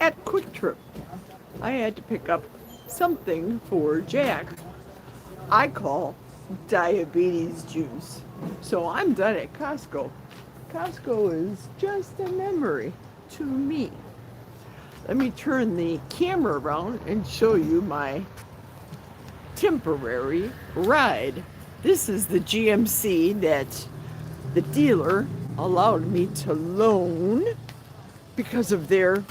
at Quick Trip. I had to pick up something for Jack I call diabetes juice. So I'm done at Costco. Costco is just a memory to me. Let me turn the camera around and show you my temporary ride. This is the GMC that the dealer allowed me to loan because of their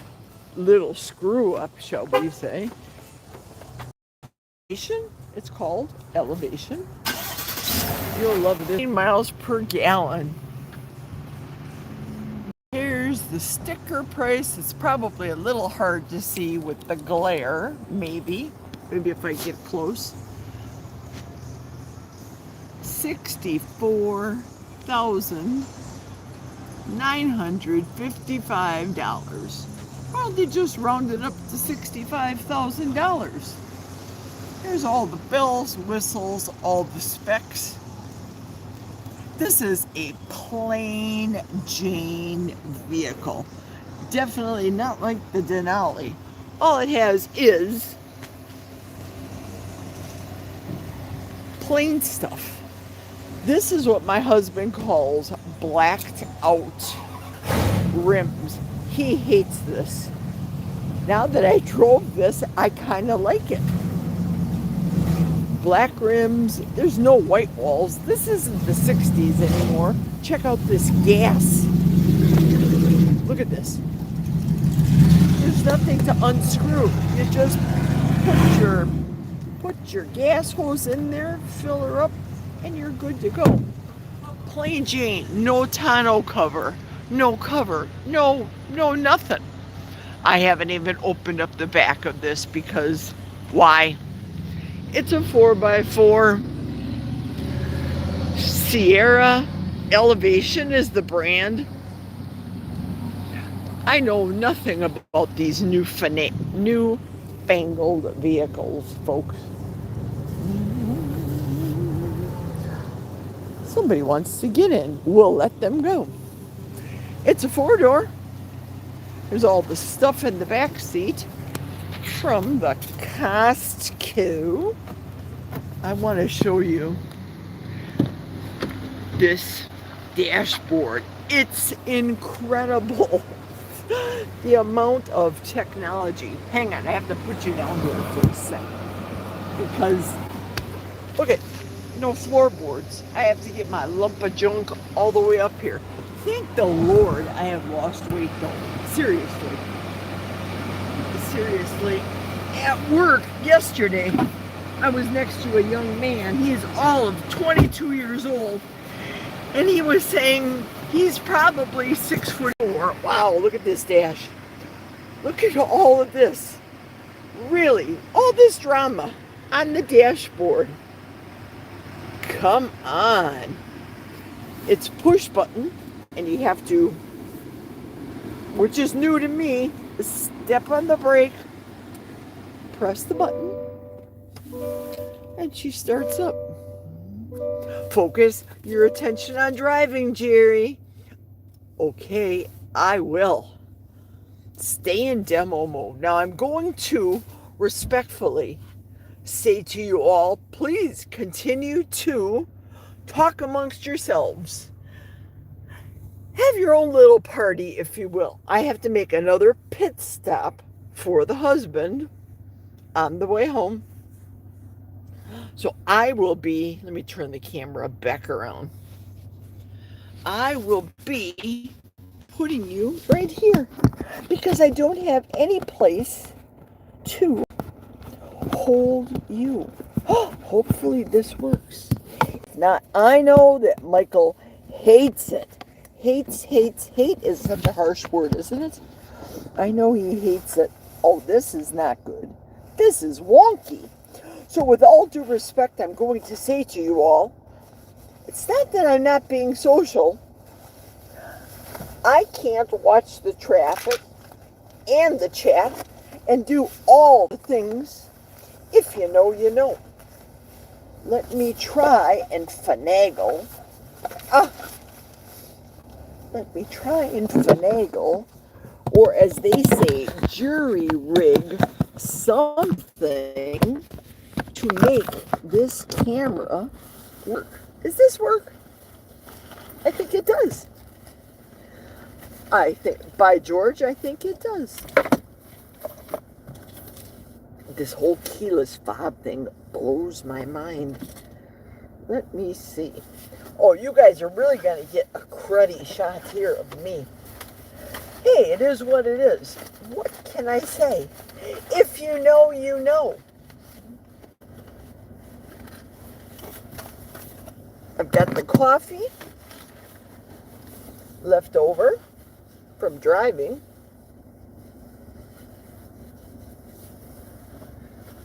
little screw up, shall we say. It's called Elevation. You'll love this. 8 miles per gallon. Here's the sticker price. It's probably a little hard to see with the glare, maybe. Maybe if I get close. $64,955. Well, they just rounded up to $65,000. Here's all the bells, whistles, all the specs. This is a plain Jane vehicle. Definitely not like the Denali. All it has is plain stuff. This is what my husband calls blacked out rims. He hates this. Now that I drove this, I kind of like it. Black rims, there's no white walls. This isn't the 60s anymore. Check out this gas. Look at this. There's nothing to unscrew. You just put your gas hose in there, fill her up, and you're good to go. Plain Jane, no tonneau cover, no nothing. I haven't even opened up the back of this because why? It's a 4x4. Sierra Elevation is the brand. I know nothing about these newfangled vehicles, folks. Somebody wants to get in. We'll let them go. It's a 4-door. There's all the stuff in the back seat from the Costco. I want to show you this dashboard. It's incredible. The amount of technology. Hang on, I have to put you down here for a second. Because, look at, no floorboards. I have to get my lump of junk all the way up here. Thank the Lord I have lost weight though. Seriously. At work yesterday, I was next to a young man. He is all of 22 years old. And he was saying he's probably 6'4". Wow, look at this dash. Look at all of this. Really, all this drama on the dashboard. Come on. It's push button, and you have to, which is new to me, step on the brake, press the button, and she starts up. Focus your attention on driving, Jerry. Okay, I will. Stay in demo mode. Now I'm going to respectfully say to you all, please continue to talk amongst yourselves. Have your own little party, if you will. I have to make another pit stop for the husband on the way home. So I will be, let me turn the camera back around. I will be putting you right here because I don't have any place to hold you. Hopefully this works. If not, I know that Michael hates it. Hate is such a harsh word, isn't it? I know he hates it. Oh, this is not good. This is wonky. So with all due respect, I'm going to say to you all, it's not that I'm not being social. I can't watch the traffic and the chat and do all the things. If you know, you know. Let me try and finagle. Let me try and finagle or as they say, jury rig something to make this camera work. Does this work? I think it does. I think, by George, I think it does. This whole keyless fob thing blows my mind. Let me see. Oh, you guys are really going to get a cruddy shot here of me. Hey, it is what it is. What can I say? If you know, you know. I've got the coffee left over from driving.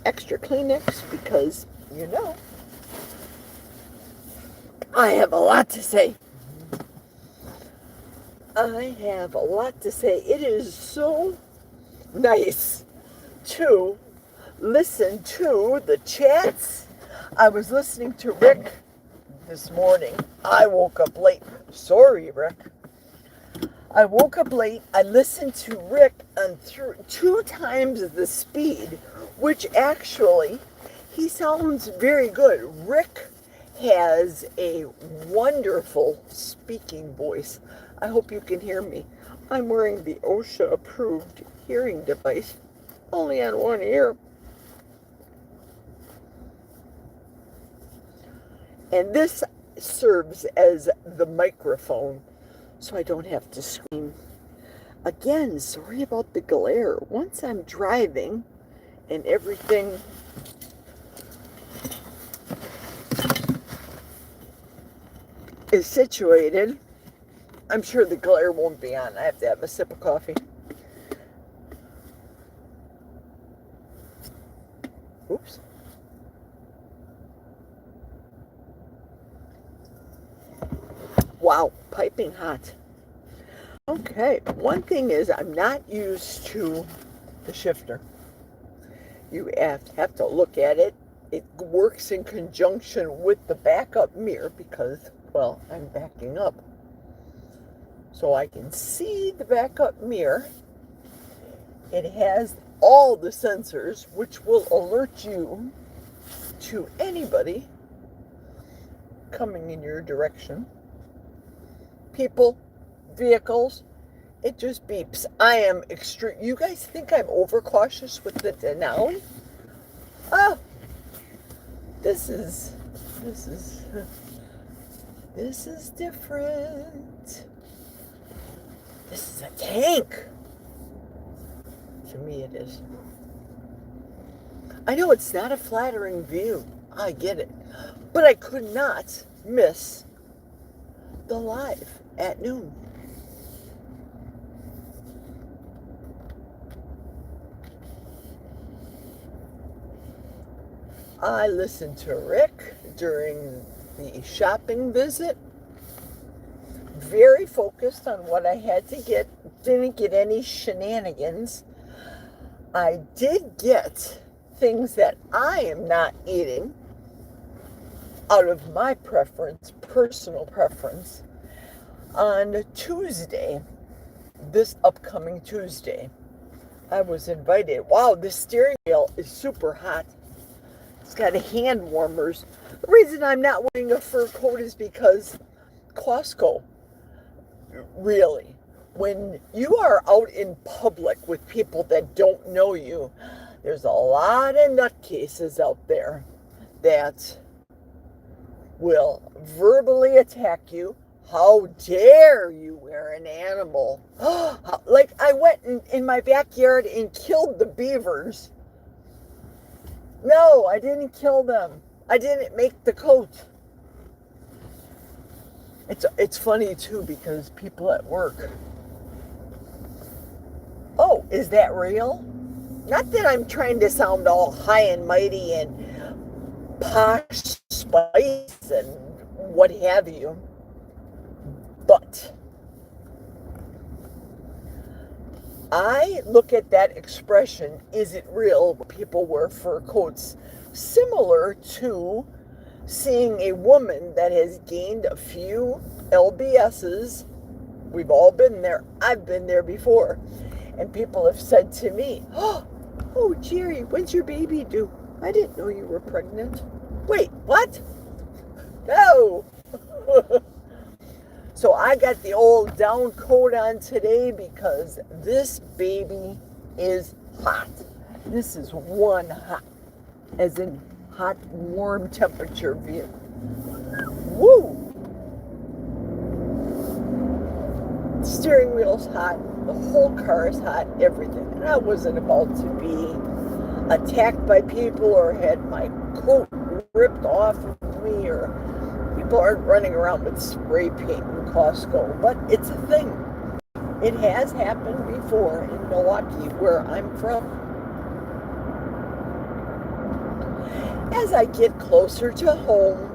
Extra Kleenex because, you know, I have a lot to say. I have a lot to say. It is so nice to listen to the chats. I was listening to Rick this morning. I woke up late. Sorry, Rick. I woke up late. I listened to Rick on 2 times the speed, which actually, he sounds very good. Rick has a wonderful speaking voice. I hope you can hear me. I'm wearing the OSHA approved hearing device, only on one ear. And this serves as the microphone, so I don't have to scream. Again, sorry about the glare. Once I'm driving and everything is situated, I'm sure the glare won't be on. I have to have a sip of coffee. Oops. Wow, piping hot. Okay, one thing is I'm not used to the shifter. You have to look at it. It works in conjunction with the backup mirror because, well, I'm backing up. So I can see the backup mirror. It has all the sensors, which will alert you to anybody coming in your direction. People, vehicles, it just beeps. I am extreme. You guys think I'm overcautious with the Danown? Ah, this is different. This is a tank. To me it is. I know it's not a flattering view. I get it. But I could not miss the live at noon. I listened to Rick during the shopping visit. Very focused on what I had to get. Didn't get any shenanigans. I did get things that I am not eating out of my preference, personal preference. On Tuesday, this upcoming Tuesday, I was invited. Wow, this steering wheel is super hot. It's got hand warmers. The reason I'm not wearing a fur coat is because Costco, really, when you are out in public with people that don't know you, there's a lot of nutcases out there that will verbally attack you. How dare you wear an animal? Like I went in my backyard and killed the beavers. No, I didn't kill them. I didn't make the coat. It's funny too because people at work. Oh, is that real? Not that I'm trying to sound all high and mighty and posh spice and what have you. But I look at that expression, is it real? People wear fur coats, similar to seeing a woman that has gained a few LBSs. We've all been there. I've been there before. And people have said to me, oh, Jerry, when's your baby due? I didn't know you were pregnant. Wait, what? No. So I got the old down coat on today because this baby is hot. This is one hot, as in hot, warm temperature view. Woo! Steering wheel's hot, the whole car is hot, everything. And I wasn't about to be attacked by people or had my coat ripped off of me, or people aren't running around with spray paint in Costco, but it's a thing. It has happened before in Milwaukee, where I'm from. As I get closer to home,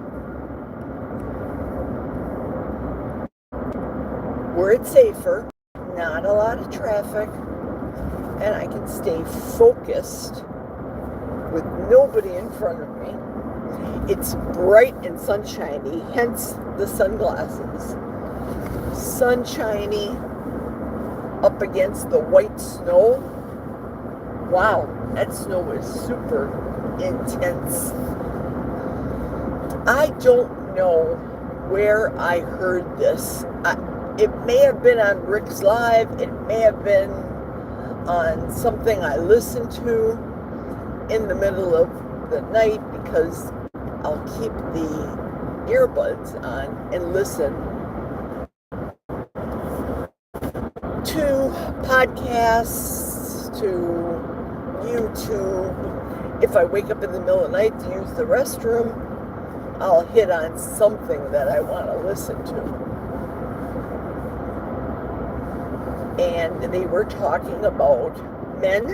where it's safer, not a lot of traffic, and I can stay focused with nobody in front of me. It's bright and sunshiny, hence the sunglasses. Sunshiny up against the white snow. Wow, that snow is super intense. I don't know where I heard this. It may have been on Rick's Live. It may have been on something I listened to in the middle of the night, because I'll keep the earbuds on and listen to podcasts, to YouTube. If I wake up in the middle of the night to use the restroom, I'll hit on something that I want to listen to. And they were talking about men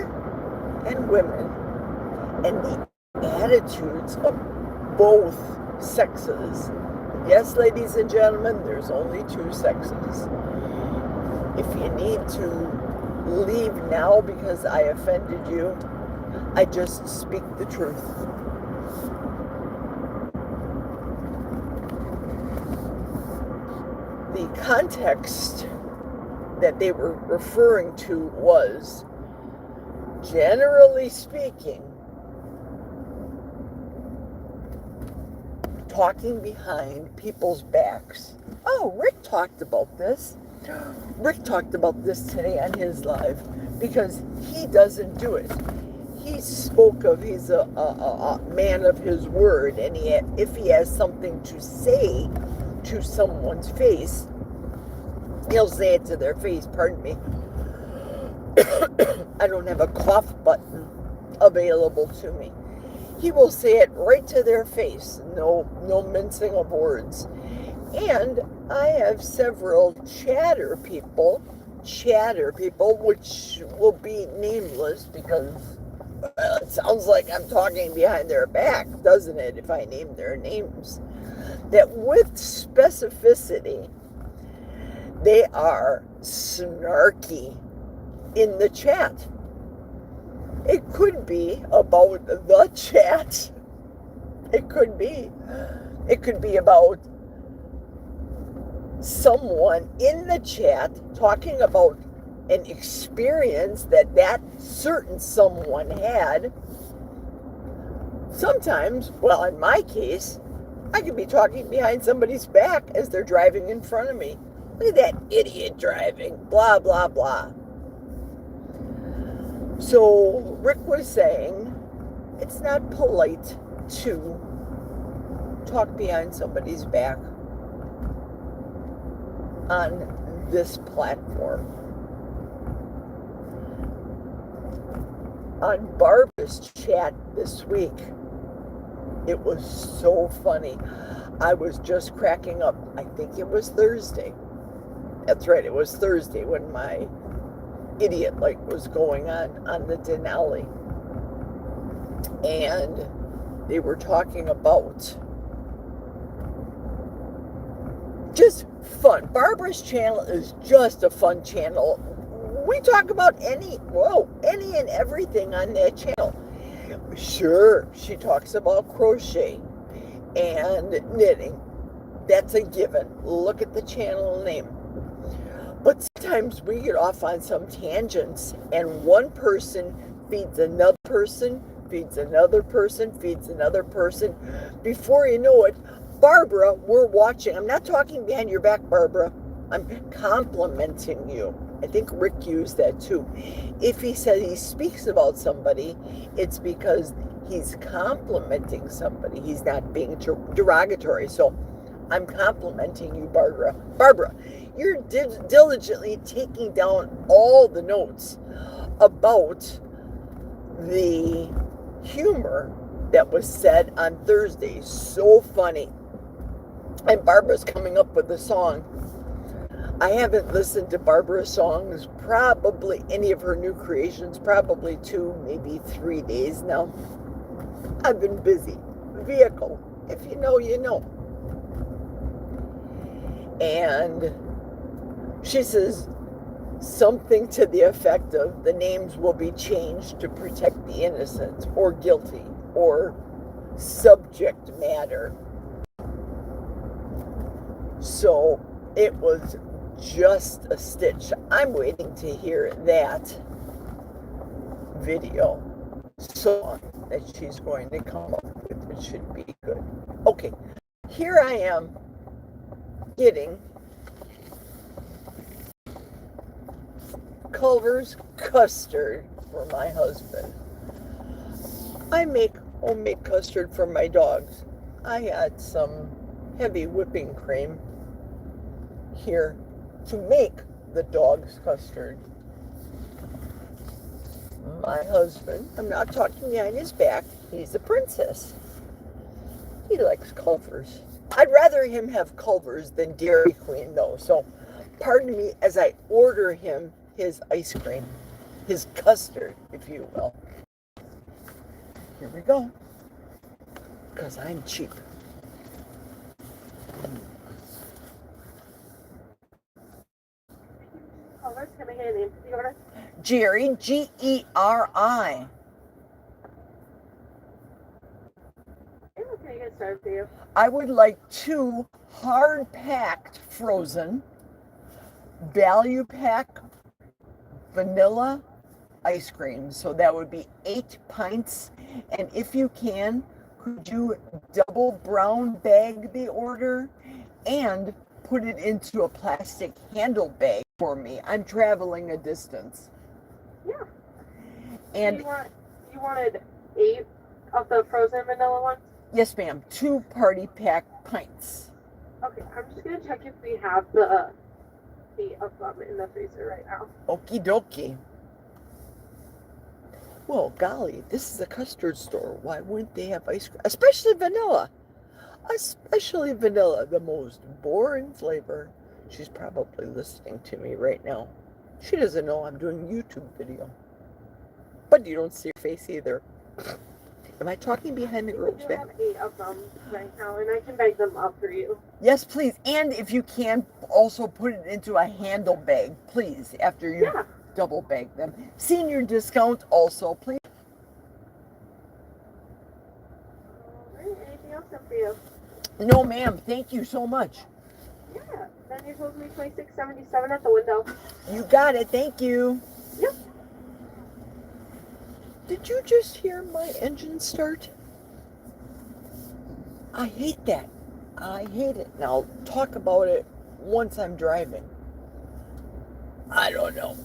and women and the attitudes of both sexes. Yes, ladies and gentlemen, there's only two sexes. If you need to leave now because I offended you, I just speak the truth. The context that they were referring to was, generally speaking, talking behind people's backs. Oh, Rick talked about this. Rick talked about this today on his live, because he doesn't do it. He spoke of he's a man of his word, and if he has something to say to someone's face, he'll say it to their face. Pardon me. I don't have a cough button available to me. He will say it right to their face. No mincing of words. And I have several chatter people, which will be nameless, because it sounds like I'm talking behind their back, doesn't it, if I name their names, that with specificity, they are snarky in the chat. It could be about the chat. It could be about someone in the chat talking about an experience that certain someone had. Sometimes, well, in my case, I could be talking behind somebody's back as they're driving in front of me. Look at that idiot driving, blah, blah, blah. So Rick was saying it's not polite to talk behind somebody's back on this platform. On Barbara's chat this week, it was so funny. I was just cracking up. I think it was Thursday. That's right, it was Thursday when my idiot light was going on the Denali. And they were talking about just fun. Barbara's channel is just a fun channel. We talk about any and everything on that channel. Sure, she talks about crochet and knitting. That's a given. Look at the channel name. But sometimes we get off on some tangents, and one person feeds another person, feeds another person, feeds another person. Before you know it, Barbara, we're watching. I'm not talking behind your back, Barbara. I'm complimenting you. I think Rick used that too. If he says he speaks about somebody, it's because he's complimenting somebody. He's not being derogatory. So I'm complimenting you, Barbara. Barbara, you're diligently taking down all the notes about the humor that was said on Thursday. So funny. And Barbara's coming up with a song. I haven't listened to Barbara's songs, probably any of her new creations, probably 2, maybe 3 days now. I've been busy. Vehicle. If you know, you know. And she says something to the effect of the names will be changed to protect the innocent or guilty or subject matter. So it was just a stitch. I'm waiting to hear that video song that she's going to come up with. It should be good. Okay, here I am getting Culver's custard for my husband. I make homemade custard for my dogs. I had some heavy whipping cream here to make the dog's custard. My husband, I'm not talking behind his back, he's a princess. He likes Culver's. I'd rather him have Culver's than Dairy Queen though, so pardon me as I order him his ice cream, his custard, if you will. Here we go, because I'm cheap. Can I get a name for the order? Geri, Geri. What can I get started for you? I would like 2 hard-packed frozen value pack vanilla ice cream. So that would be 8 pints. And if you can, could you double brown bag the order and put it into a plastic handle bag for me? I'm traveling a distance. Yeah. And you wanted 8 of the frozen vanilla ones? Yes, ma'am. 2 party pack pints. Okay, I'm just gonna check if we have the of them in the freezer right now. Okie dokie. Well, golly, this is a custard store. Why wouldn't they have ice cream? Especially vanilla. Especially vanilla, the most boring flavor. She's probably listening to me right now. She doesn't know I'm doing a YouTube video. But you don't see her face either. Am I talking behind the girl's We back? have 8 of them right now, and I can bag them up for you. Yes, please. And if you can, also put it into a handle bag, please, after you double bag them. Senior discount also, please. Alright, anything else up for you? No, ma'am. Thank you so much. Yeah, then you're supposed to be $26.77 at the window. You got it. Thank you. Yep. Did you just hear my engine start? I hate that. I hate it. Now, I'll talk about it once I'm driving. I don't know.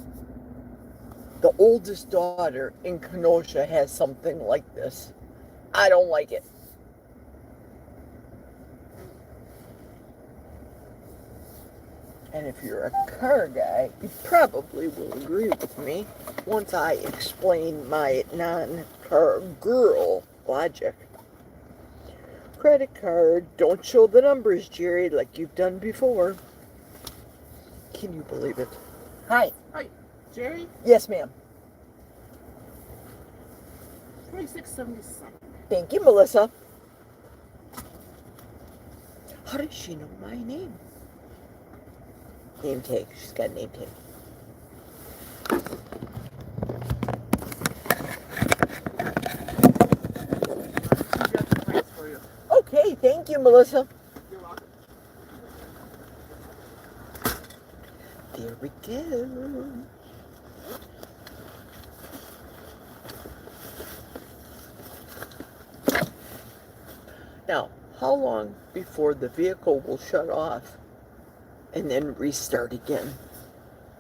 The oldest daughter in Kenosha has something like this. I don't like it. And if you're a car guy, you probably will agree with me once I explain my non-car girl logic. Credit card, don't show the numbers, Geri, like you've done before. Can you believe it? Hi. Hi, Geri? Yes, ma'am. $26.77. Thank you, Melissa. How does she know my name? Name tag. She's got a name tag. Okay, thank you, Melissa. You're welcome. There we do. Now, how long before the vehicle will shut off and then restart again?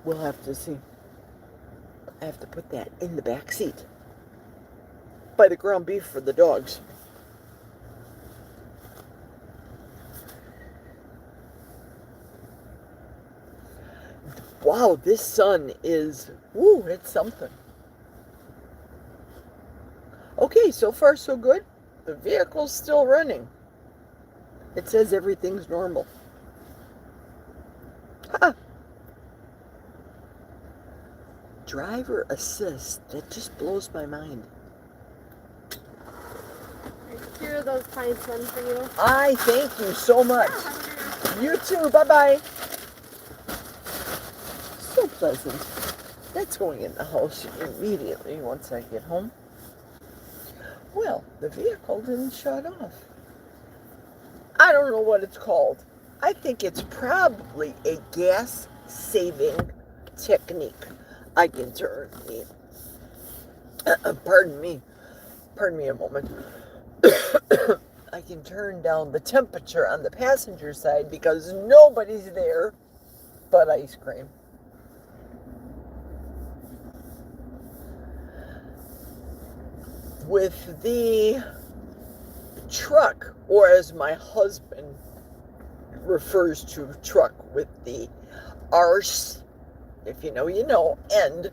We'll have to see. I have to put that in the back seat. Buy the ground beef for the dogs. Wow, this sun is, woo, it's something. Okay, so far so good. The vehicle's still running. It says everything's normal. Ha! Driver assist. That just blows my mind. Here are those pints one for you. I thank you so much. You too. Bye-bye. So pleasant. That's going in the house immediately once I get home. Well, the vehicle didn't shut off. I don't know what it's called. I think it's probably a gas-saving technique. I can turn me. Pardon me a moment. I can turn down the temperature on the passenger side because nobody's there but ice cream. With the truck, or as my husband refers to truck, with the arse, if you know, you know, end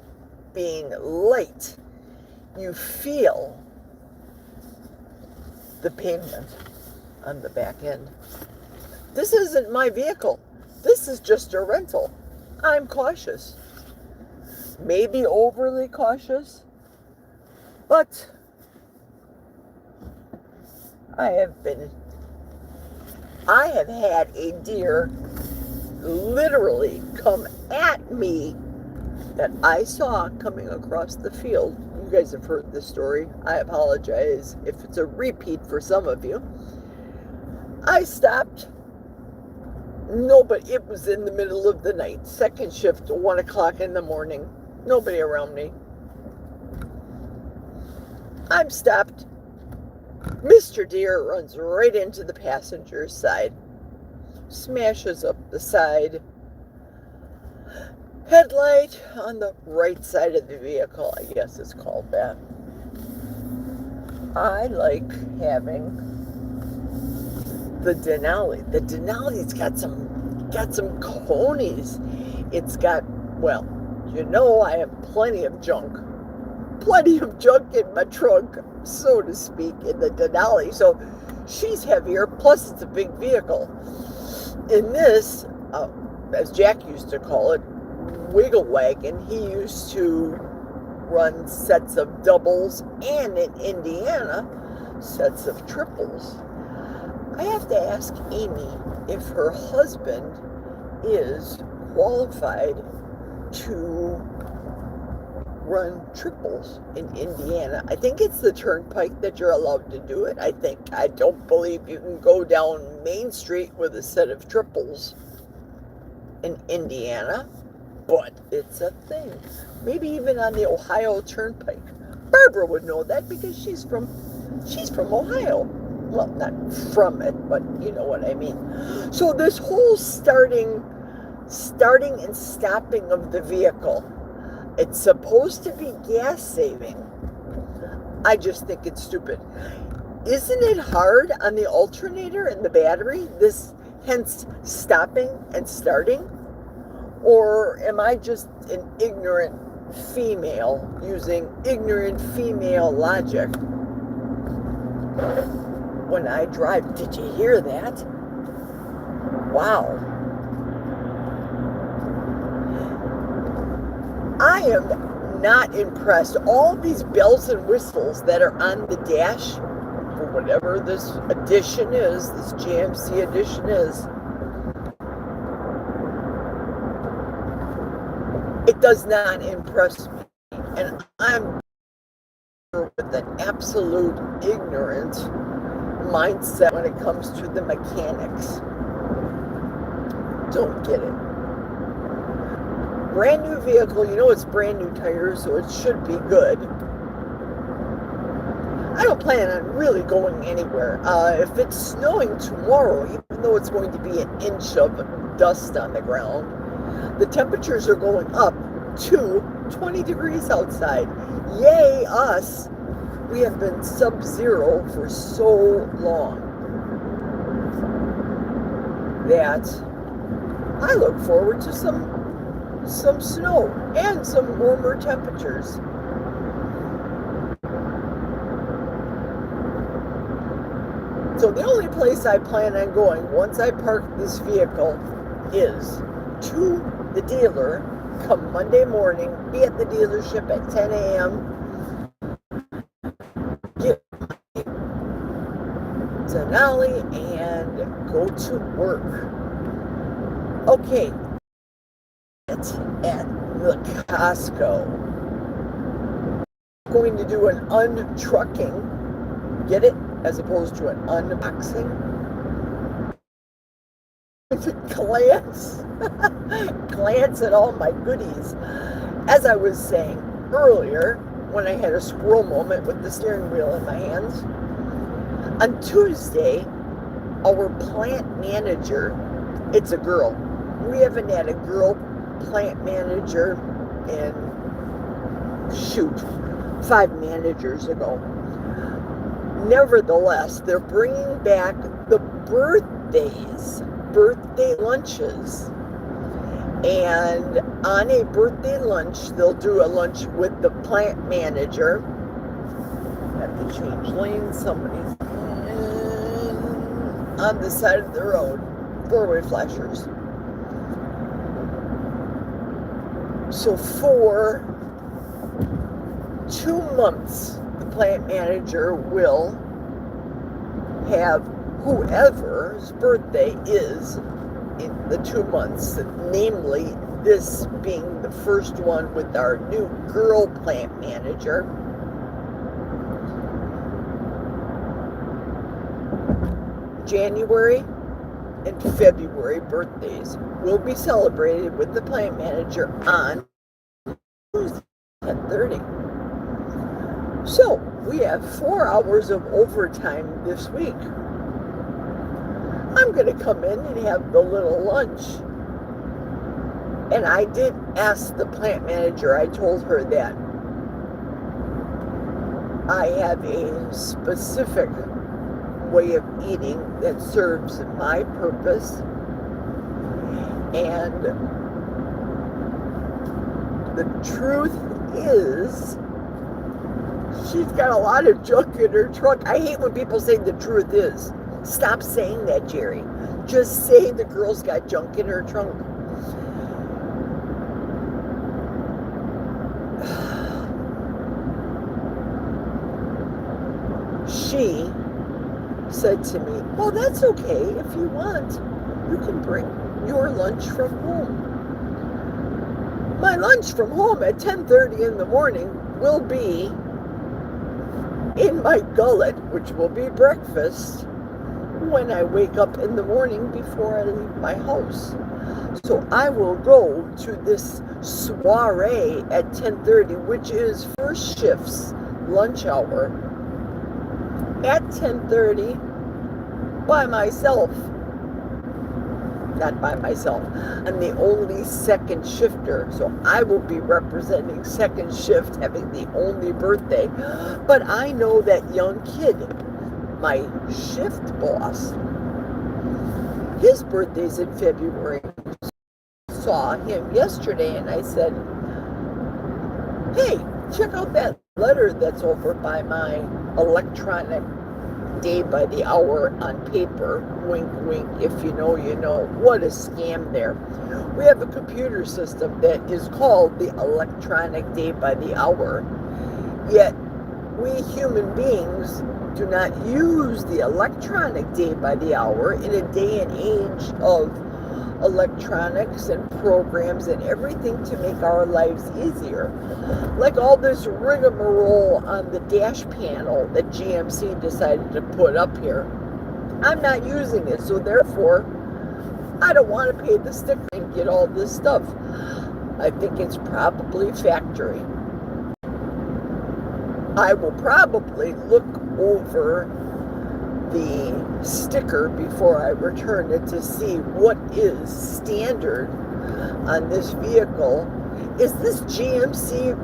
being light, you feel the pavement on the back end. This isn't my vehicle. This is just a rental. I'm cautious. Maybe overly cautious, but I have had a deer literally come at me that I saw coming across the field. You guys have heard this story. I apologize if it's a repeat for some of you. I stopped. Nobody, it was in the middle of the night, second shift, 1 o'clock in the morning. Nobody around me. I'm stopped. Mr. Deer runs right into the passenger side, smashes up the side headlight on the right side of the vehicle, I guess it's called that. I like having the Denali. The Denali's got some conies. It's got, well, you know, I have plenty of junk in my trunk, so to speak, in the Denali. So she's heavier, plus it's a big vehicle. In this, as Jack used to call it, wiggle wagon, he used to run sets of doubles and in Indiana, sets of triples. I have to ask Amy if her husband is qualified to run triples in Indiana. I think it's the turnpike that you're allowed to do it. I don't believe you can go down Main Street with a set of triples in Indiana, but it's a thing. Maybe even on the Ohio Turnpike. Barbara would know that because she's from Ohio. Well, not from it, but you know what I mean. So this whole starting and stopping of the vehicle, it's supposed to be gas saving. I just think it's stupid. Isn't it hard on the alternator and the battery? This, hence stopping and starting? Or am I just an ignorant female using ignorant female logic when I drive? Did you hear that? Wow. I am not impressed. All these bells and whistles that are on the dash, for whatever this edition is, this GMC edition is, it does not impress me. And I'm with an absolute ignorant mindset when it comes to the mechanics. Don't get it. brand new vehicle, you know it's brand new tires, so it should be good. I don't plan on really going anywhere. If it's snowing tomorrow, even though it's going to be an inch of dust on the ground, the temperatures are going up to 20 degrees outside. Yay, us! We have been sub-zero for so long that I look forward to some snow and some warmer temperatures. So the only place I plan on going once I park this vehicle is to the dealer come Monday morning, be at the dealership at 10 a.m., get my Denali and go to work. Okay, at the Costco. I'm going to do an untrucking, get it? As opposed to an unboxing. Glance at all my goodies. As I was saying earlier, when I had a squirrel moment with the steering wheel in my hands, on Tuesday, our plant manager, it's a girl. We haven't had a girl plant manager in, 5 managers ago. Nevertheless, they're bringing back the birthday lunches. And on a birthday lunch, they'll do a lunch with the plant manager. I have to change lanes. Somebody's on the side of the road. 4-way flashers. So for 2 months, the plant manager will have whoever's birthday is in the 2 months, namely this being the first one with our new girl plant manager. January and February birthdays will be celebrated with the plant manager on Tuesday at 10:30. So we have 4 hours of overtime this week. I'm going to come in and have the little lunch. And I did ask the plant manager, I told her that I have a specific way of eating that serves my purpose. And the truth is, she's got a lot of junk in her trunk. I hate when people say the truth is. Stop saying that, Jerry. Just say the girl's got junk in her trunk. She said to me, well, that's okay. If you want, you can bring your lunch from home. My lunch from home at 10:30 in the morning will be in my gullet, which will be breakfast, when I wake up in the morning before I leave my house. So I will go to this soiree at 10:30, which is first shift's lunch hour, at 10:30 by myself. Not by myself. I'm the only second shifter, so I will be representing second shift, having the only birthday. But I know that young kid, my shift boss, his birthday's in February. I saw him yesterday and I said, hey, check out that letter that's over by my electronic day by the hour on paper. Wink, wink, if you know, you know. What a scam there. We have a computer system that is called the electronic day by the hour, yet we human beings do not use the electronic day by the hour in a day and age of electronics and programs and everything to make our lives easier. Like all this rigmarole on the dash panel that GMC decided to put up here. I'm not using it, so therefore I don't want to pay the sticker and get all this stuff. I think it's probably factory. I will probably look over the sticker before I return it to see what is standard on this vehicle. Is this GMC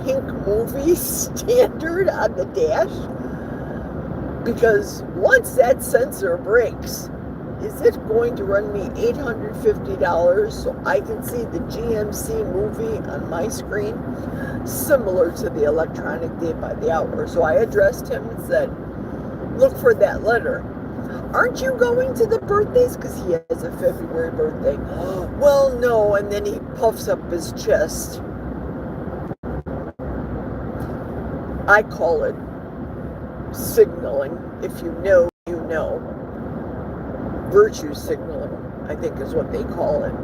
pink movie standard on the dash? Because once that sensor breaks, is it going to run me $850 so I can see the GMC movie on my screen? Similar to the electronic day by the hour. So I addressed him and said, look for that letter. Aren't you going to the birthdays? Because he has a February birthday. Well, no. And then he puffs up his chest. I call it signaling. If you know, you know. Virtue signaling, I think is what they call it.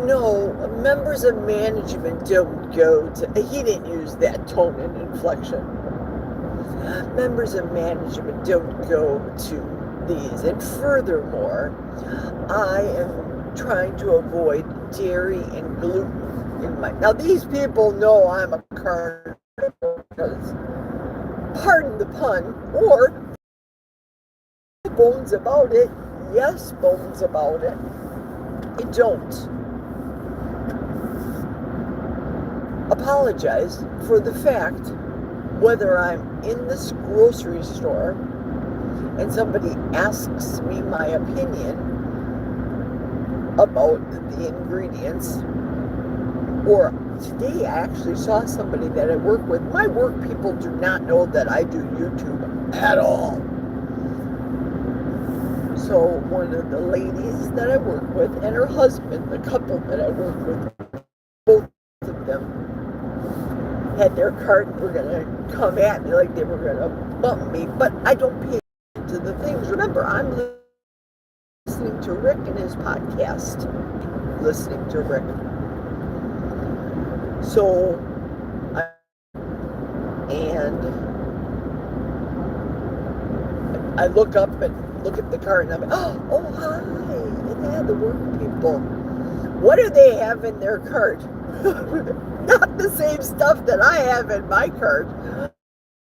No, members of management don't go to, he didn't use that tone and inflection. Members of management don't go to these. And furthermore, I am trying to avoid dairy and gluten in my, now these people know I'm a carnivore because, pardon the pun, or bones about it, yes, bones about it. I don't apologize for the fact whether I'm in this grocery store and somebody asks me my opinion about the ingredients, or today I actually saw somebody that I work with. My work people do not know that I do YouTube at all. So one of the ladies that I work with and her husband, the couple that I work with, both of them had their cart and were going to come at me like they were going to bump me, but I don't pay attention to the things. Remember, I'm listening to Rick and his podcast. Listening to Rick. So, I look up and look at the cart and I'm, oh hi, and they had the work people. What do they have in their cart? Not the same stuff that I have in my cart.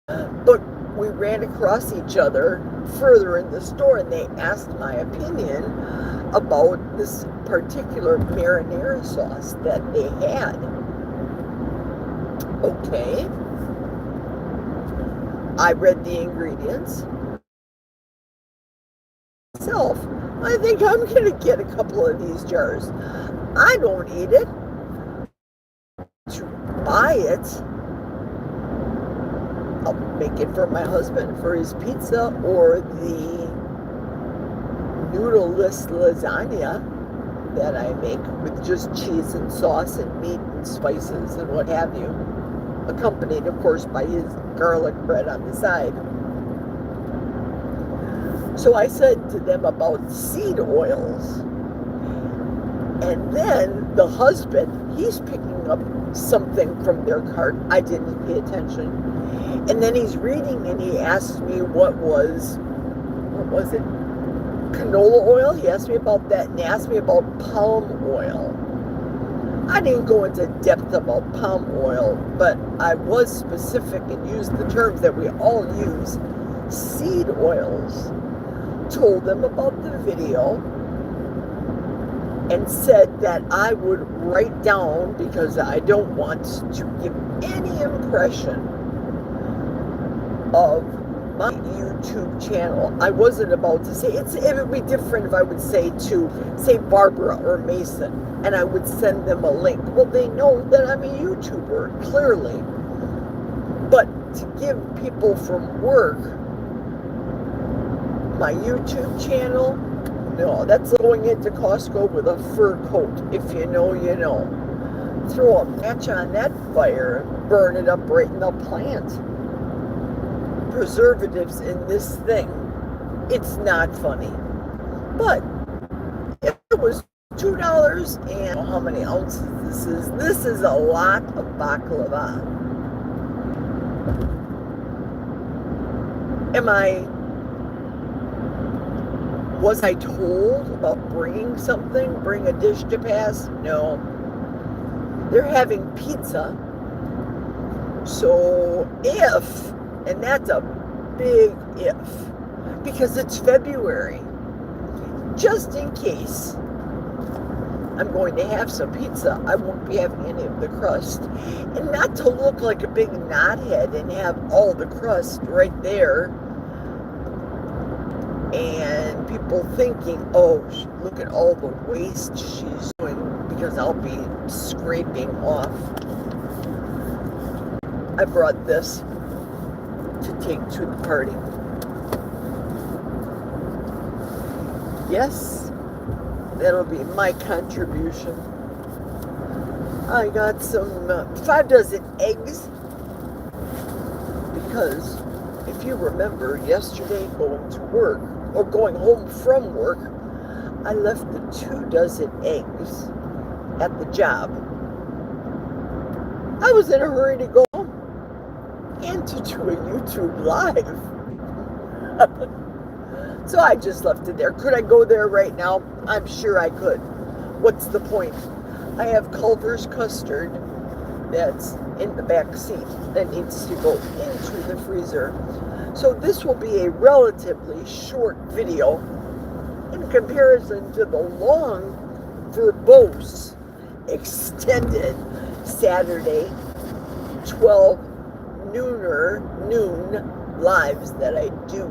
But we ran across each other further in the store and they asked my opinion about this particular marinara sauce that they had. Okay. I read the ingredients. Myself, I think I'm going to get a couple of these jars. I don't eat it. To buy it, I'll make it for my husband for his pizza or the noodle-less lasagna that I make with just cheese and sauce and meat and spices and what have you, accompanied, of course, by his garlic bread on the side. So I said to them about seed oils. And then the husband, he's picking up something from their cart. I didn't pay attention. And then he's reading and he asked me what was it? Canola oil? He asked me about that and he asked me about palm oil. I didn't go into depth about palm oil, but I was specific and used the terms that we all use. Seed oils. Told them about the video and said that I would write down, because I don't want to give any impression of my YouTube channel. I wasn't about to say, it would be different if I would say Barbara or Mason, and I would send them a link. Well, they know that I'm a YouTuber, clearly. But to give people from work my YouTube channel, no, that's going into Costco with a fur coat. If you know, you know. Throw a match on that fire and burn it up right in the plant. Preservatives in this thing. It's not funny. But if it was $2 and how many ounces this is a lot of baklava. Was I told about bring a dish to pass? No. they're having pizza. So if, and that's a big if, because it's February, just in case I'm going to have some pizza, I won't be having any of the crust. And not to look like a big knothead and have all the crust right there. And people thinking, oh, look at all the waste she's doing, because I'll be scraping off. I brought this to take to the party. Yes, that'll be my contribution. I got some 5 dozen eggs, because if you remember yesterday going to work, or going home from work, I left the 2 dozen eggs at the job. I was in a hurry to go home and to do a YouTube live. So I just left it there. Could I go there right now? I'm sure I could. What's the point? I have Culver's custard that's in the back seat that needs to go into the freezer. So this will be a relatively short video in comparison to the long, verbose, extended Saturday 12 noon lives that I do.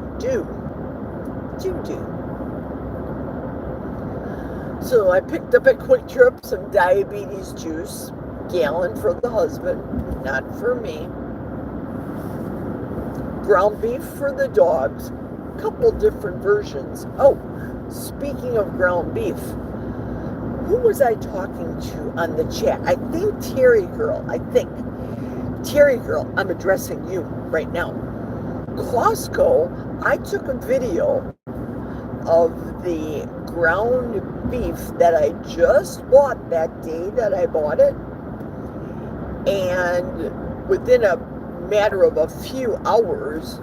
So I picked up at Quick Trip some diabetes juice, gallon for the husband, not for me. Ground beef for the dogs, couple different versions. Oh, speaking of ground beef, who was I talking to on the chat? I think Terry Girl. Terry Girl, I'm addressing you right now. Costco, I took a video of the ground beef that I just bought that day that I bought it. And within a matter of a few hours,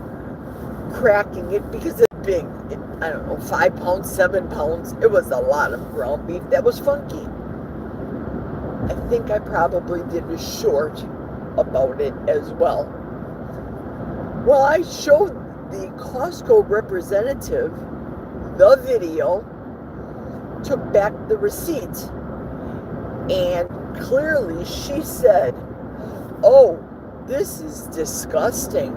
cracking it, because it's big, I don't know, 5 pounds, 7 pounds. It was a lot of ground beef that was funky. I think I probably did a short about it as well. Well, I showed the Costco representative the video, took back the receipt, and clearly she said, oh, this is disgusting.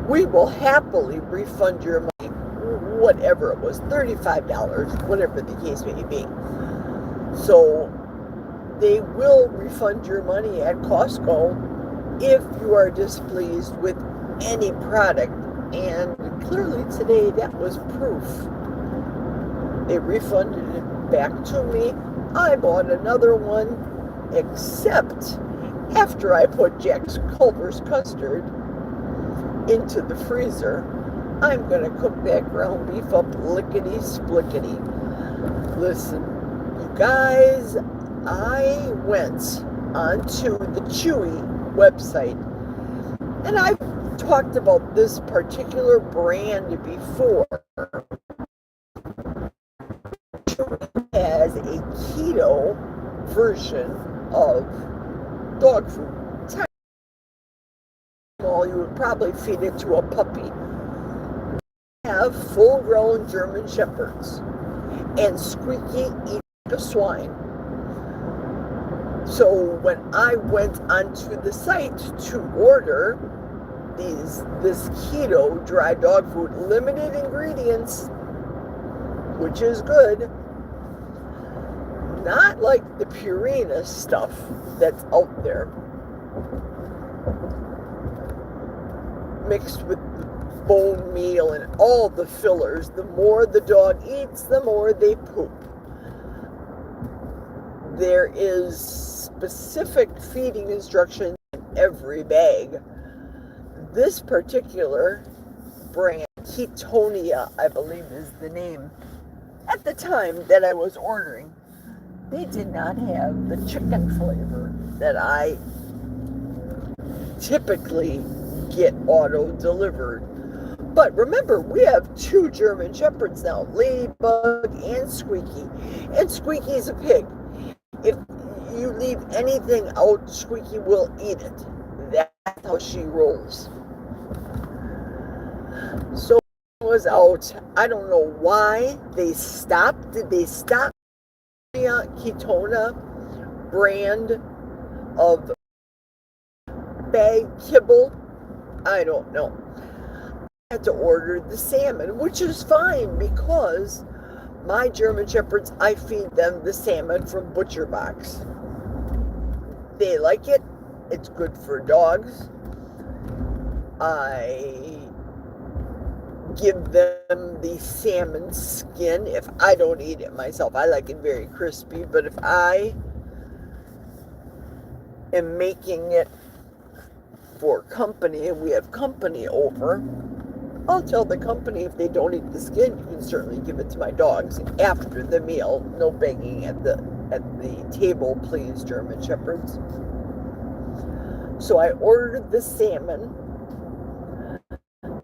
We will happily refund your money, whatever it was, $35, whatever the case may be. So they will refund your money at Costco if you are displeased with any product. And clearly today that was proof. They refunded it back to me. I bought another one, except after I put Jack's Culver's custard into the freezer, I'm going to cook that ground beef up lickety-splickety. Listen, you guys, I went onto the Chewy website, and I've talked about this particular brand before. Chewy has a keto version of dog food. You would probably feed it to a puppy. We have full-grown German Shepherds, and Squeaky eats like a swine. So when I went onto the site to order this keto dry dog food, limited ingredients, which is good, not like the Purina stuff that's out there, mixed with bone meal and all the fillers. The more the dog eats, the more they poop. There is specific feeding instructions in every bag. This particular brand, Ketonia, I believe is the name, at the time that I was ordering, they did not have the chicken flavor that I typically get auto delivered. But remember, we have 2 German Shepherds now, Ladybug and Squeaky. And Squeaky's a pig. If you leave anything out, Squeaky will eat it. That's how she rolls. So it was out. I don't know why they stopped. Did they stop Ketona brand of bag kibble? I don't know. I had to order the salmon, which is fine because my German Shepherds, I feed them the salmon from Butcher Box. They like it. It's good for dogs. I give them the salmon skin if I don't eat it myself. I like it very crispy, but if I am making it for company and we have company over, I'll tell the company if they don't eat the skin, you can certainly give it to my dogs after the meal. No begging at the table, please, German Shepherds. So I ordered the salmon.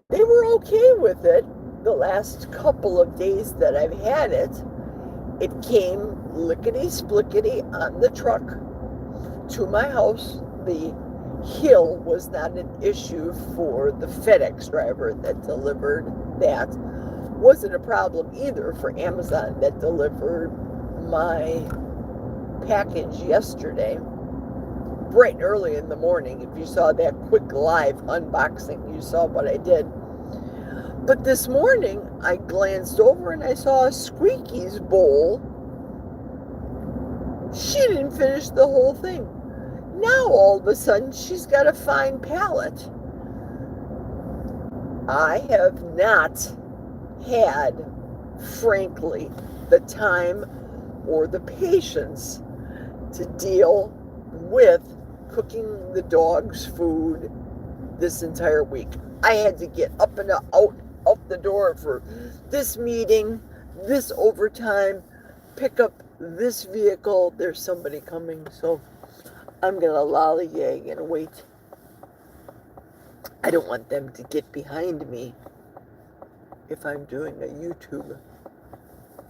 They were okay with it. The last couple of days that I've had it, it came lickety-splickety on the truck to my house. The hill was not an issue for the FedEx driver that delivered that. Wasn't a problem either for Amazon that delivered my package yesterday. Bright and early in the morning. If you saw that quick live unboxing, you saw what I did. But this morning, I glanced over and I saw Squeaky's bowl. She didn't finish the whole thing. Now, all of a sudden, she's got a fine palate. I have not had, frankly, the time or the patience to deal with cooking the dog's food this entire week. I had to get up and out the door for this meeting, this overtime, pick up this vehicle. There's somebody coming, so I'm going to lollygag and wait. I don't want them to get behind me if I'm doing a YouTube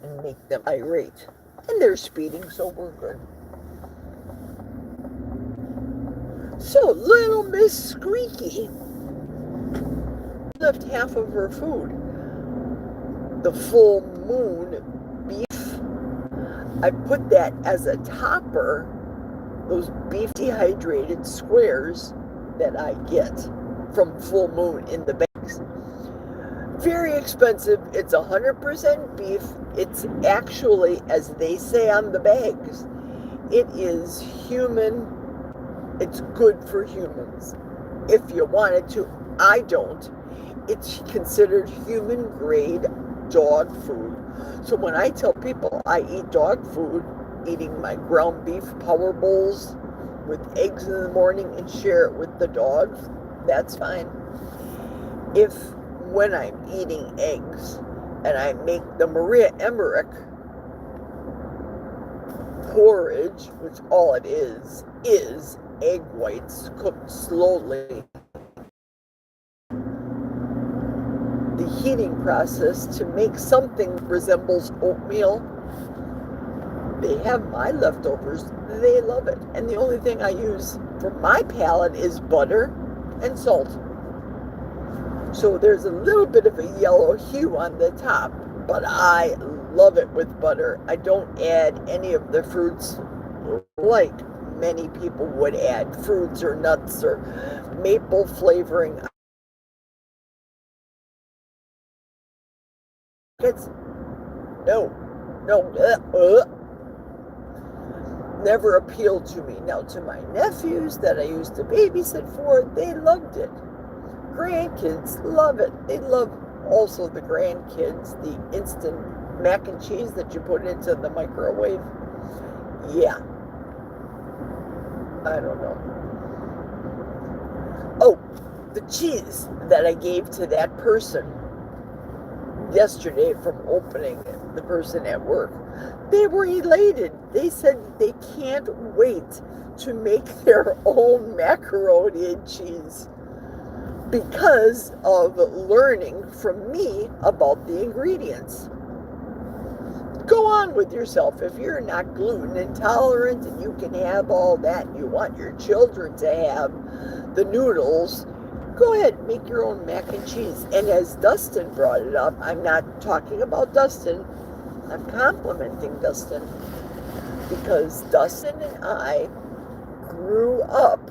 and make them irate. And they're speeding, so we're good. So, little Miss Squeaky left half of her food. The full moon beef, I put that as a topper, those beef dehydrated squares that I get from Full Moon in the bags. Very expensive. It's 100% beef. It's actually, as they say on the bags, it is human. It's good for humans. If you wanted to, I don't. It's considered human grade dog food. So when I tell people I eat dog food, eating my ground beef power bowls with eggs in the morning and share it with the dogs, that's fine. If when I'm eating eggs and I make the Maria Emmerich porridge, which all it is egg whites cooked slowly. The heating process to make something resembles oatmeal. They have my leftovers. They love it. And the only thing I use for my palate is butter and salt. So there's a little bit of a yellow hue on the top, but I love it with butter. I don't add any of the fruits like many people would add fruits or nuts or maple flavoring. Kids, no, never appealed to me. Now, to my nephews that I used to babysit for, they loved it. Grandkids love it. They love also the grandkids, the instant mac and cheese that you put into the microwave. Yeah. I don't know. Oh, the cheese that I gave to that person yesterday from opening the person at work. They were elated. They said they can't wait to make their own macaroni and cheese because of learning from me about the ingredients. Go on with yourself. If you're not gluten intolerant and you can have all that, you want your children to have the noodles, go ahead, make your own mac and cheese. And as Dustin brought it up, I'm not talking about Dustin, I'm complimenting Dustin, because Dustin and I grew up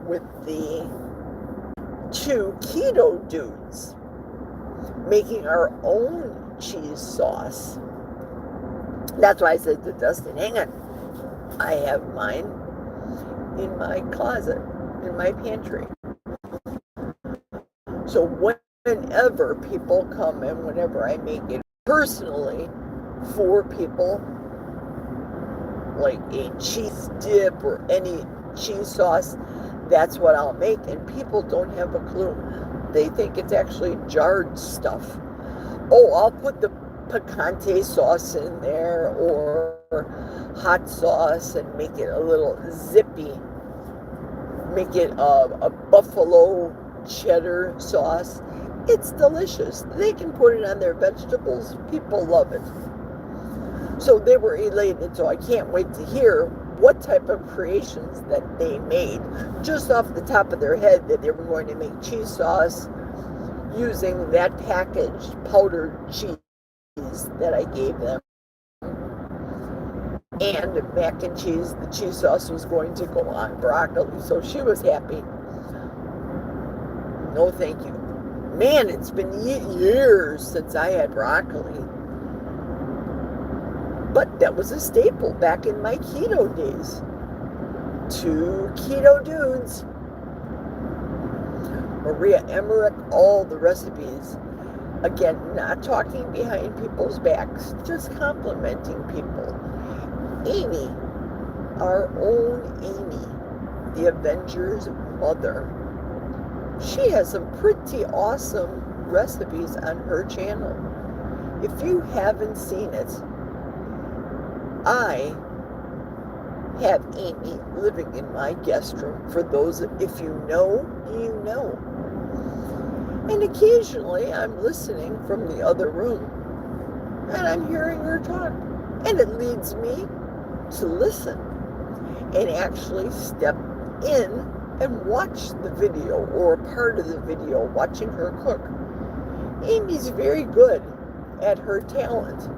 with the two keto dudes making our own cheese sauce. That's why I said to Dustin, hang on, I have mine in my closet, in my pantry. So whenever people come and whenever I make it personally for people, like a cheese dip or any cheese sauce, that's what I'll make. And people don't have a clue. They think it's actually jarred stuff. Oh, I'll put the picante sauce in there or hot sauce and make it a little zippy. Make it a buffalo cheddar sauce. It's delicious. They can put it on their vegetables. People love it. So they were elated. So I can't wait to hear what type of creations that they made just off the top of their head, that they were going to make cheese sauce using that packaged powdered cheese that I gave them. And mac and cheese, the cheese sauce was going to go on broccoli. So she was happy. No, thank you. Man, it's been years since I had broccoli. But that was a staple back in my keto days. Two keto dudes. Maria Emmerich, all the recipes. Again, not talking behind people's backs, just complimenting people. Amy, our own Amy, the Avengers mother. She has some pretty awesome recipes on her channel. If you haven't seen it, I have Amy living in my guest room. For those, if you know, you know. And occasionally I'm listening from the other room and I'm hearing her talk. And it leads me to listen and actually step in and watch the video or a part of the video, watching her cook. Amy's very good at her talent.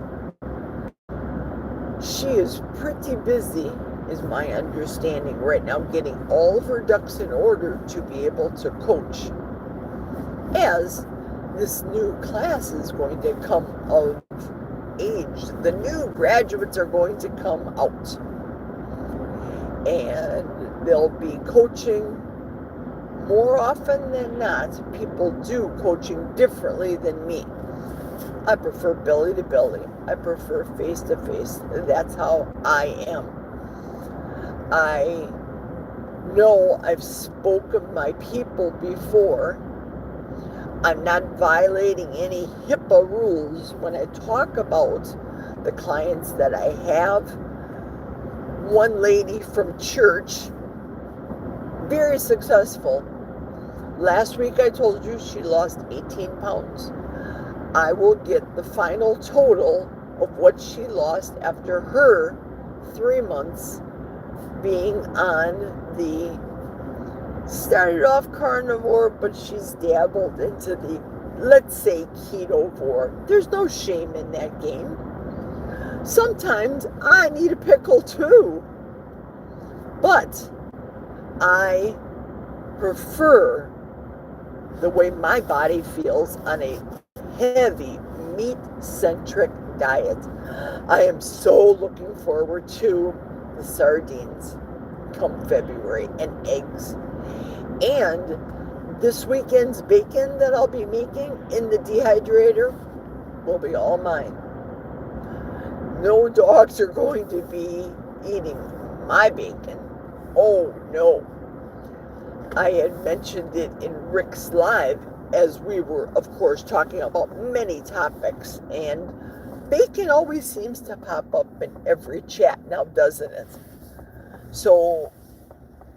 She is pretty busy, is my understanding right now, getting all of her ducks in order to be able to coach, as this new class is going to come of age. The new graduates are going to come out and they'll be coaching more often than not. People do coaching differently than me. I prefer belly to belly. I prefer face to face. That's how I am. I know I've spoken of my people before. I'm not violating any HIPAA rules when I talk about the clients that I have. One lady from church, very successful. Last week I told you she lost 18 pounds. I will get the final total of what she lost after her 3 months being on the, started off carnivore, but she's dabbled into the, let's say, ketovore. There's no shame in that game. Sometimes I need a pickle too, but I prefer the way my body feels on a heavy meat-centric diet. I am so looking forward to the sardines come February and eggs. And this weekend's bacon that I'll be making in the dehydrator will be all mine. No dogs are going to be eating my bacon. Oh no. I had mentioned it in Rick's Live as we were, of course, talking about many topics, and bacon always seems to pop up in every chat now, doesn't it? So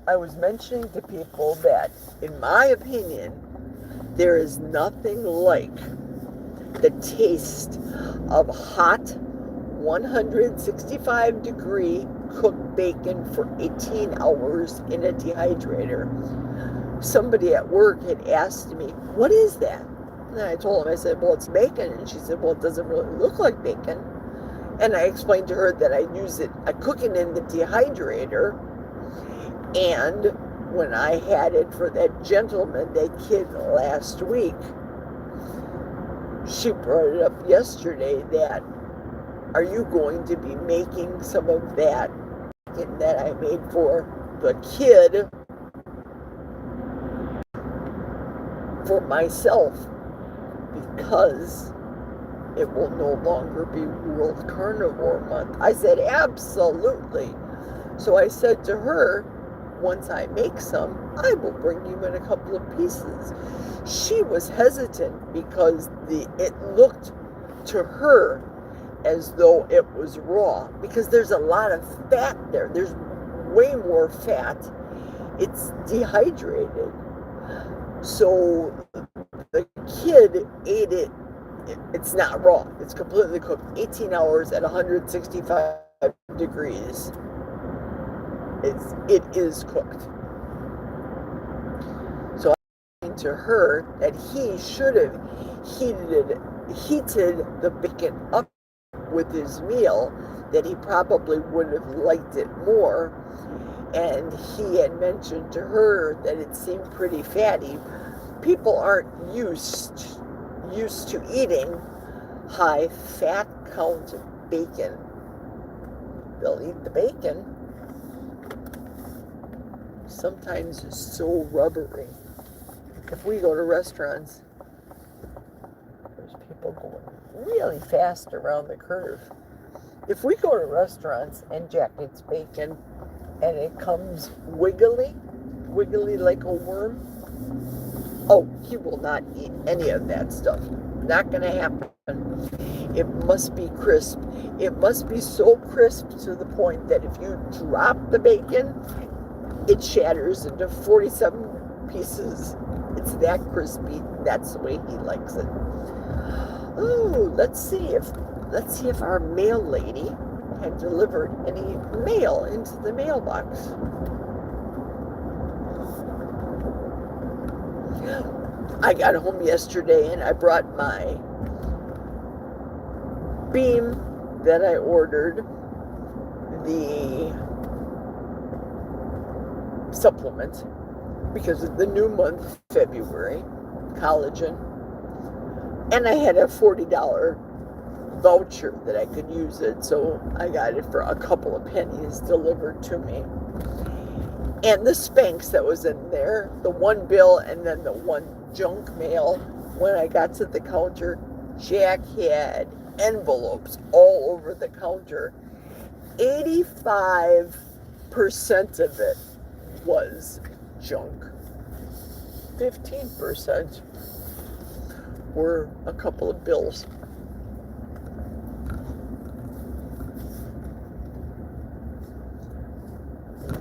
I was mentioning to people that, in my opinion, there is nothing like the taste of hot, 165-degree cooked bacon for 18 hours in a dehydrator. Somebody at work had asked me, what is that? And I told him, I said, well, it's bacon. And she said, well, it doesn't really look like bacon. And I explained to her that I cook it in the dehydrator. And when I had it for that gentleman, that kid last week, she brought it up yesterday that, are you going to be making some of that I made for the kid for myself, because it will no longer be World Carnivore Month? I said, absolutely. So I said to her, once I make some, I will bring you in a couple of pieces. She was hesitant because it looked to her as though it was raw, because there's a lot of fat there. There's way more fat. It's dehydrated. So the kid ate it. It's not raw. It's completely cooked. 18 hours at 165 degrees. It is cooked. So I said to her that he should have heated the bacon up with his meal, that he probably would have liked it more. And he had mentioned to her that it seemed pretty fatty. People aren't used to eating high fat count bacon. They'll eat the bacon. Sometimes it's so rubbery. If we go to restaurants, there's people going really fast around the curve. If we go to restaurants and Jack gets bacon and it comes wiggly like a worm, oh, he will not eat any of that stuff. Not going to happen. It must be crisp. It must be so crisp to the point that if you drop the bacon, it shatters into 47 pieces. It's that crispy. That's the way he likes it. Oh, let's see if our mail lady had delivered any mail into the mailbox. I got home yesterday and I brought my Beam that I ordered, the supplement, because of the new month, February, collagen, and I had a $40 voucher that I could use it, so I got it for a couple of pennies delivered to me. And the Spanx that was in there, the one bill and then the one junk mail, when I got to the counter, Jack had envelopes all over the counter. 85% of it was junk. 15% were a couple of bills.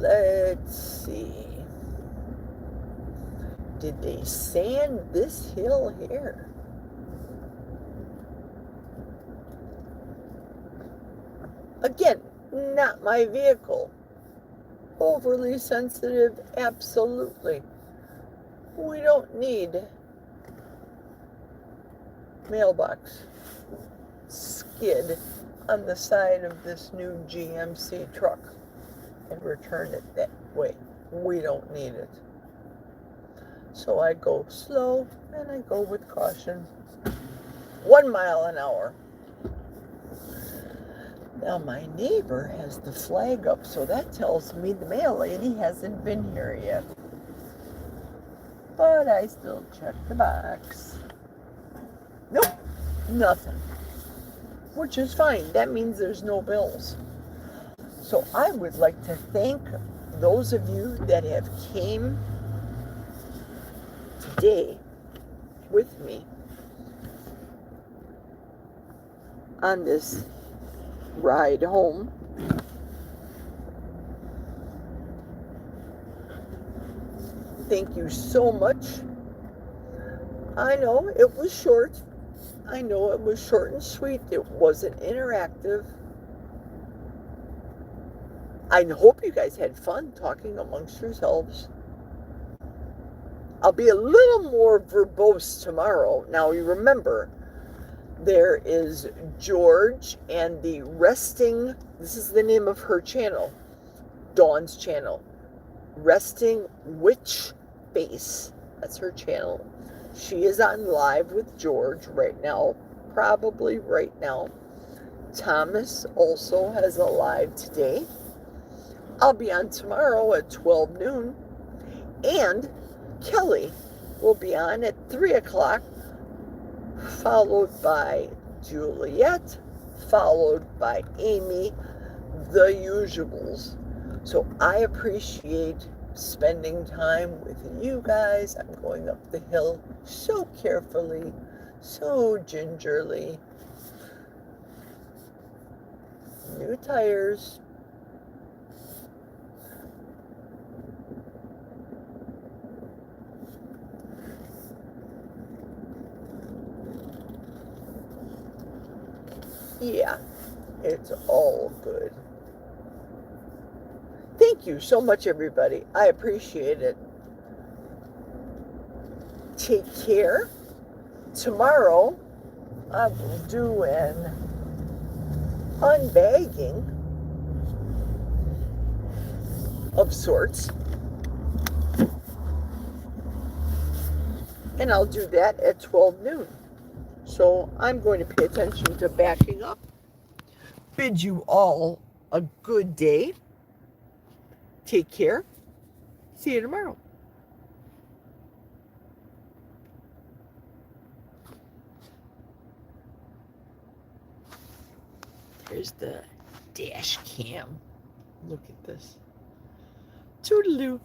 Let's see. Did they sand this hill here? Again, not my vehicle. Overly sensitive, absolutely. We don't need mailbox skid on the side of this new GMC truck and return it that way. We don't need it. So I go slow and I go with caution. 1 mile an hour. Now my neighbor has the flag up, so that tells me the mail lady hasn't been here yet. But I still check the box. Nope, nothing. Which is fine. That means there's no bills. So I would like to thank those of you that have came today with me on this ride home. Thank you so much. I know it was short. I know it was short and sweet. It wasn't interactive. I hope you guys had fun talking amongst yourselves. I'll be a little more verbose tomorrow. Now, you remember, there is George and the Resting, this is the name of her channel, Dawn's channel, Resting Witch Face. That's her channel. She is on live with George right now, probably right now. Thomas also has a live today. I'll be on tomorrow at 12 noon. And Kelly will be on at 3 o'clock, followed by Juliet, followed by Amy, the usuals. So I appreciate spending time with you guys. I'm going up the hill so carefully, so gingerly. New tires. Yeah, it's all good. Thank you so much, everybody. I appreciate it. Take care. Tomorrow, I will do an unbagging of sorts. And I'll do that at 12 noon. So I'm going to pay attention to backing up. Bid you all a good day. Take care. See you tomorrow. There's the dash cam. Look at this. Toodaloo.